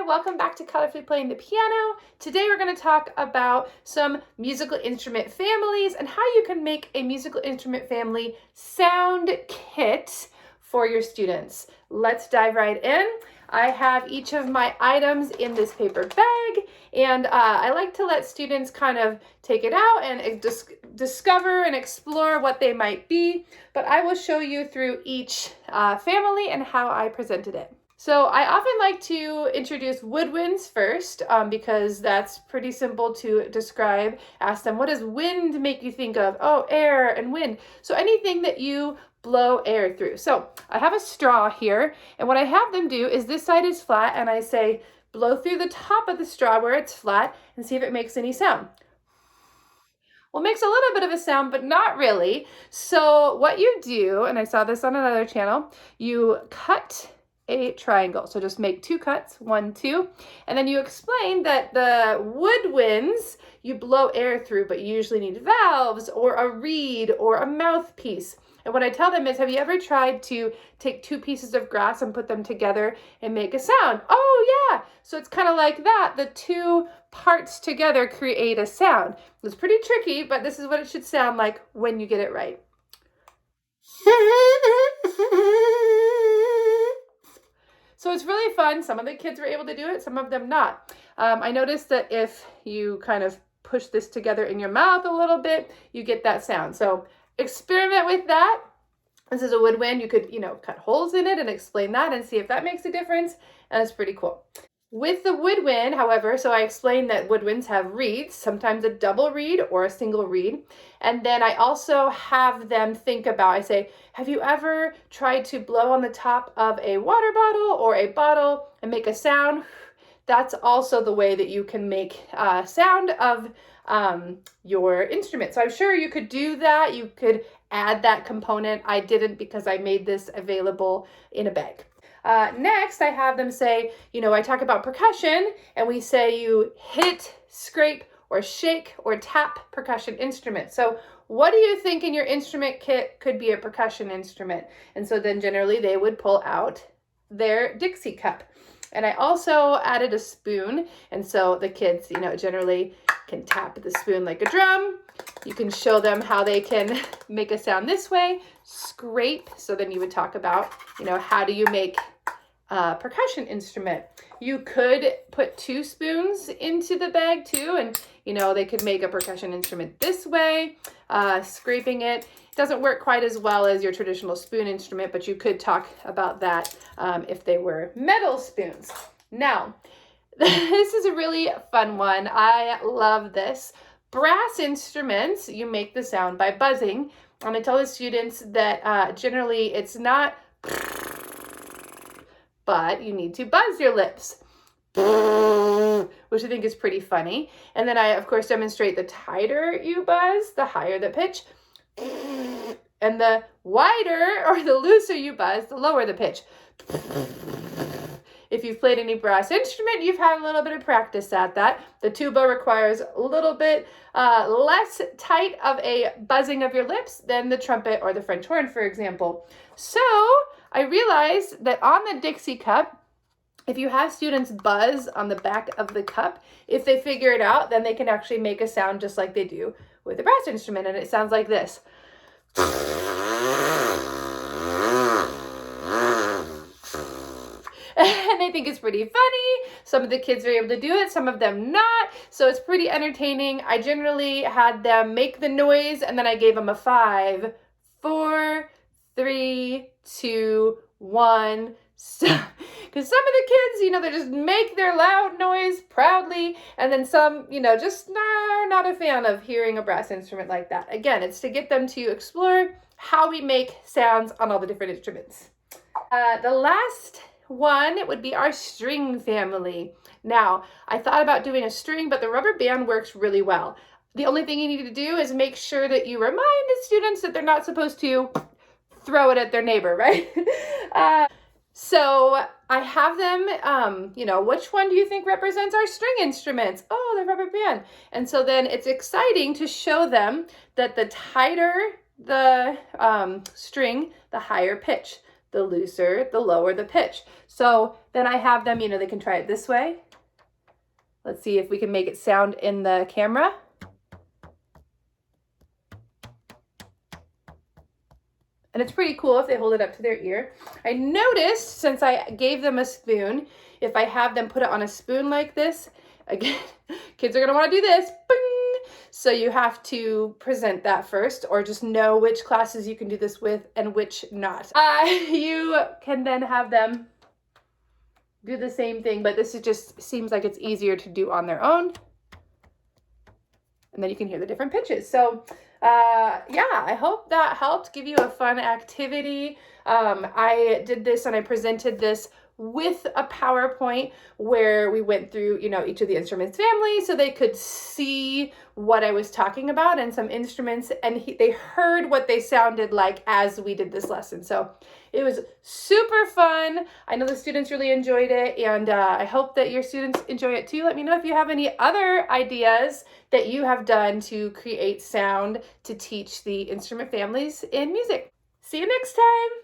welcome back to Colorfully Playing the Piano. Today we're going to talk about some musical instrument families and how you can make a musical instrument family sound kit for your students. Let's dive right in. I have each of my items in this paper bag, and I like to let students kind of take it out and discover and explore what they might be, but I will show you through each family and how I presented it. So I often like to introduce woodwinds first because that's pretty simple to describe. Ask them, what does wind make you think of? Oh, air and wind. So anything that you blow air through. So I have a straw here, and what I have them do is this side is flat, and I say, blow through the top of the straw where it's flat and see if it makes any sound. Well, it makes a little bit of a sound, but not really. So what you do, and I saw this on another channel, you cut a triangle. So just make two cuts, 1, 2, and then you explain that the woodwinds you blow air through, but you usually need valves or a reed or a mouthpiece. And what I tell them is, have you ever tried to take two pieces of grass and put them together and make a sound? Oh yeah, so it's kind of like that. The two parts together create a sound. It's pretty tricky, but this is what it should sound like when you get it right. So it's really fun. Some of the kids were able to do it, some of them not. I noticed that if you kind of push this together in your mouth a little bit, you get that sound. So experiment with that. This is a woodwind. You could, cut holes in it and explain that and see if that makes a difference. And it's pretty cool. With the woodwind, however, so I explained that woodwinds have reeds, sometimes a double reed or a single reed. And then I also have them think about, I say, have you ever tried to blow on the top of a water bottle or a bottle and make a sound? That's also the way that you can make a sound of your instrument. So I'm sure you could do that. You could add that component. I didn't because I made this available in a bag. Next, I have them say, I talk about percussion, and we say you hit, scrape, or shake, or tap percussion instruments. So what do you think in your instrument kit could be a percussion instrument? And so then generally they would pull out their Dixie cup. And I also added a spoon, and so the kids, generally can tap the spoon like a drum. You can show them how they can make a sound this way, scrape. So then you would talk about, how do you make a percussion instrument? You could put 2 spoons into the bag too, and they could make a percussion instrument this way, scraping it. It doesn't work quite as well as your traditional spoon instrument, but you could talk about that if they were metal spoons. Now, this is a really fun one. I love this. Brass instruments, you make the sound by buzzing. And I tell the students that generally it's not, but you need to buzz your lips, which I think is pretty funny. And then I, of course, demonstrate the tighter you buzz, the higher the pitch. And the wider or the looser you buzz, the lower the pitch. If you've played any brass instrument, you've had a little bit of practice at that. The tuba requires a little bit less tight of a buzzing of your lips than the trumpet or the French horn, for example. So I realized that on the Dixie cup, if you have students buzz on the back of the cup, if they figure it out, then they can actually make a sound just like they do with a brass instrument, and it sounds like this. And I think it's pretty funny. Some of the kids are able to do it, some of them not. So it's pretty entertaining. I generally had them make the noise, and then I gave them a 5, 4, 3, 2, 1, stop. Because some of the kids, they just make their loud noise proudly, and then some, just are not a fan of hearing a brass instrument like that. Again, it's to get them to explore how we make sounds on all the different instruments. The last one would be our string family. Now, I thought about doing a string, but the rubber band works really well. The only thing you need to do is make sure that you remind the students that they're not supposed to throw it at their neighbor, right? So I have them, which one do you think represents our string instruments? Oh, the rubber band. And so then it's exciting to show them that the tighter the string, the higher pitch. the looser, the lower the pitch. So then I have them, they can try it this way. Let's see if we can make it sound in the camera. And it's pretty cool if they hold it up to their ear. I noticed, since I gave them a spoon, if I have them put it on a spoon like this, again, kids are gonna wanna do this, bing! So you have to present that first, or just know which classes you can do this with and which not. You can then have them do the same thing, but this just seems like it's easier to do on their own. And then you can hear the different pitches. So yeah, I hope that helped give you a fun activity. I did this and I presented this with a PowerPoint where we went through, each of the instruments family so they could see what I was talking about and some instruments, and they heard what they sounded like as we did this lesson. So it was super fun. I know the students really enjoyed it, and I hope that your students enjoy it too. Let me know if you have any other ideas that you have done to create sound to teach the instrument families in music. See you next time.